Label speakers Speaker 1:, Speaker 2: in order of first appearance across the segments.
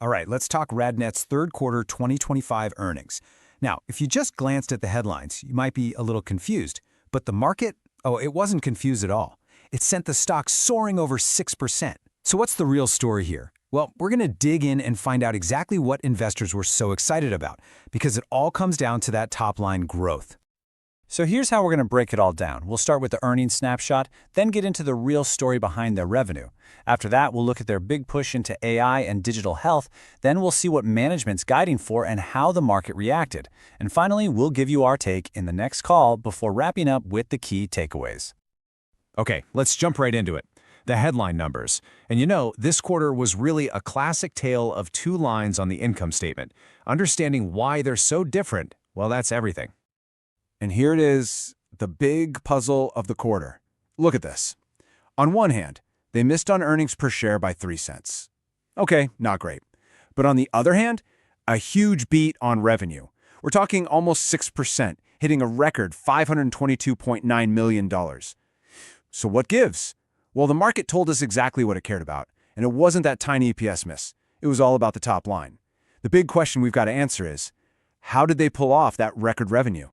Speaker 1: All right, let's talk RadNet's third quarter 2025 earnings. Now, if you just glanced at the headlines, you might be a little confused. But the market? Oh, it wasn't confused at all. It sent the stock soaring over 6%. So what's the real story here? Well, we're going to dig in and find out exactly what investors were so excited about, because it all comes down to that top-line growth.
Speaker 2: So here's how we're going to break it all down. We'll start with the earnings snapshot, then get into the real story behind their revenue. After that, we'll look at their big push into AI and digital health. Then we'll see what management's guiding for and how the market reacted. And finally, we'll give you our take in the next call before wrapping up with the key takeaways.
Speaker 1: Okay, let's jump right into it. The headline numbers. And this quarter was really a classic tale of two lines on the income statement. Understanding why they're so different, well, that's everything. And here it is, the big puzzle of the quarter. Look at this. On one hand, they missed on earnings per share by 3 cents. Okay, not great. But on the other hand, a huge beat on revenue. We're talking almost 6%, hitting a record $522.9 million. So what gives? Well, the market told us exactly what it cared about, and it wasn't that tiny EPS miss. It was all about the top line. The big question we've got to answer is, how did they pull off that record revenue?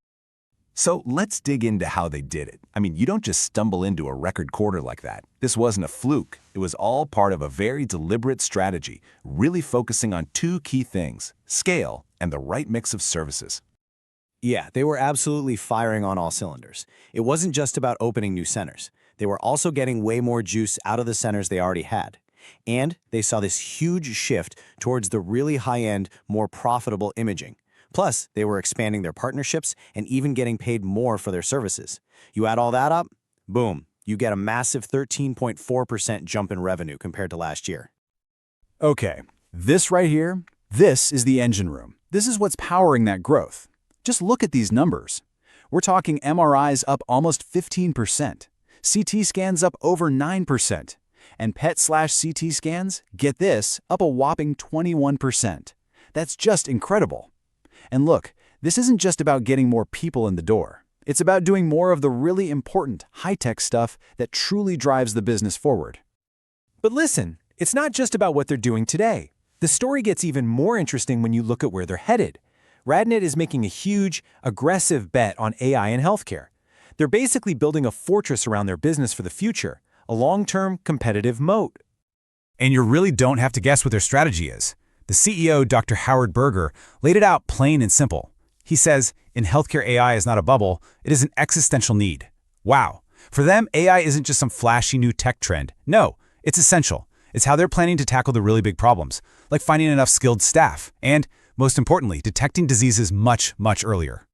Speaker 3: So let's dig into how they did it. I mean, you don't just stumble into a record quarter like that. This wasn't a fluke. It was all part of a very deliberate strategy, really focusing on two key things: scale and the right mix of services.
Speaker 2: Yeah, they were absolutely firing on all cylinders. It wasn't just about opening new centers. They were also getting way more juice out of the centers they already had. And they saw this huge shift towards the really high-end, more profitable imaging. Plus, they were expanding their partnerships and even getting paid more for their services. You add all that up, boom, you get a massive 13.4% jump in revenue compared to last year.
Speaker 1: Okay, this right here, this is the engine room. This is what's powering that growth. Just look at these numbers. We're talking MRIs up almost 15%, CT scans up over 9%, and PET/CT scans, get this, up a whopping 21%. That's just incredible. And look, this isn't just about getting more people in the door. It's about doing more of the really important, high-tech stuff that truly drives the business forward. But listen, it's not just about what they're doing today. The story gets even more interesting when you look at where they're headed. RadNet is making a huge, aggressive bet on AI in healthcare. They're basically building a fortress around their business for the future, a long-term competitive moat. And you really don't have to guess what their strategy is. The CEO, Dr. Howard Berger, laid it out plain and simple. He says, in healthcare, AI is not a bubble, it is an existential need. Wow. For them, AI isn't just some flashy new tech trend. No, it's essential. It's how they're planning to tackle the really big problems, like finding enough skilled staff, and, most importantly, detecting diseases much, much earlier.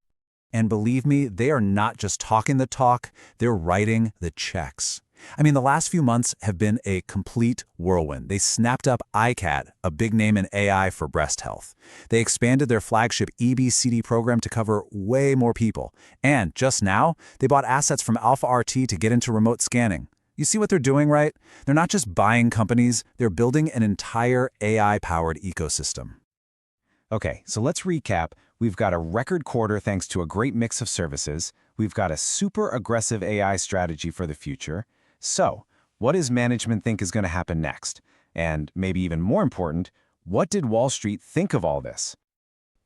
Speaker 1: And believe me, they are not just talking the talk, they're writing the checks. I mean, the last few months have been a complete whirlwind. They snapped up iCAD, a big name in AI for breast health. They expanded their flagship EBCD program to cover way more people. And just now, they bought assets from Alpha RT to get into remote scanning. You see what they're doing, right? They're not just buying companies, they're building an entire AI-powered ecosystem. Okay, so let's recap. We've got a record quarter thanks to a great mix of services. We've got a super aggressive AI strategy for the future. So, what does management think is going to happen next? And maybe even more important, what did Wall Street think of all this?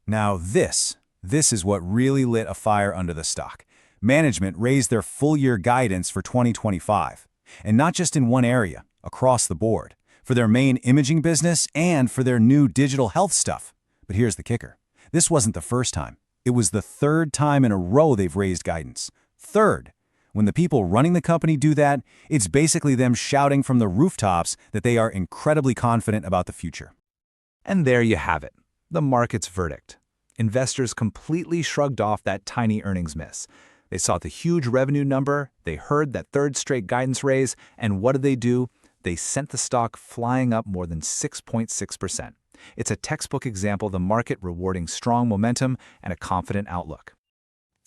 Speaker 1: Now this is what really lit a fire under the stock. Management raised their full-year guidance for 2025. And not just in one area, across the board, for their main imaging business and for their new digital health stuff. But here's the kicker. This wasn't the first time. It was the third time in a row they've raised guidance. Third. When the people running the company do that, it's basically them shouting from the rooftops that they are incredibly confident about the future. And there you have it, the market's verdict. Investors completely shrugged off that tiny earnings miss. They saw the huge revenue number, they heard that third straight guidance raise, and what did? They sent the stock flying up more than 6.6%. It's a textbook example of the market rewarding strong momentum and a confident outlook.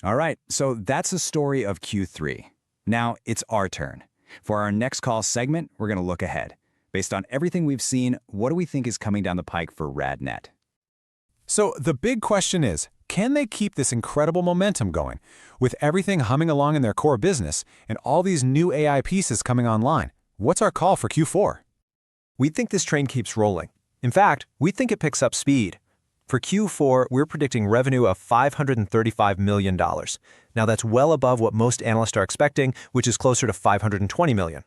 Speaker 1: All right, so that's the story of Q3. Now it's our turn. For our next call segment, we're going to look ahead. Based on everything we've seen, what do we think is coming down the pike for RadNet? So the big question is, can they keep this incredible momentum going? With everything humming along in their core business and all these new AI pieces coming online, what's our call for Q4?
Speaker 4: We think this train keeps rolling. In fact, we think it picks up speed. For Q4, we're predicting revenue of $535 million. Now that's well above what most analysts are expecting, which is closer to $520 million.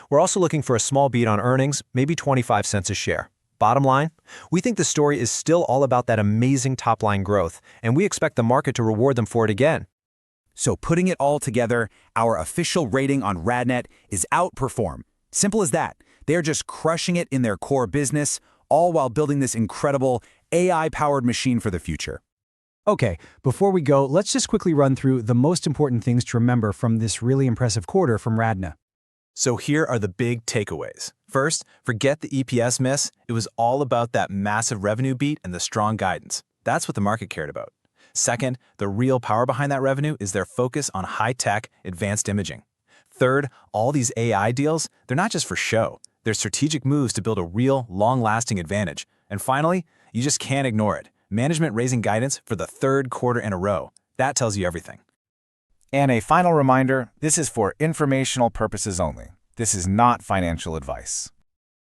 Speaker 4: We're also looking for a small beat on earnings, maybe 25 cents a share. Bottom line, we think the story is still all about that amazing top-line growth, and we expect the market to reward them for it again.
Speaker 1: So putting it all together, our official rating on RadNet is outperform. Simple as that. They're just crushing it in their core business, all while building this incredible AI-powered machine for the future.
Speaker 5: Okay, before we go, let's just quickly run through the most important things to remember from this really impressive quarter from RadNet.
Speaker 4: So here are the big takeaways. First, forget the EPS miss. It was all about that massive revenue beat and the strong guidance. That's what the market cared about. Second, the real power behind that revenue is their focus on high-tech, advanced imaging. Third, all these AI deals, they're not just for show. They're strategic moves to build a real, long-lasting advantage. And finally, you just can't ignore it. Management raising guidance for the third quarter in a row. That tells you everything.
Speaker 3: And a final reminder, this is for informational purposes only. This is not financial advice.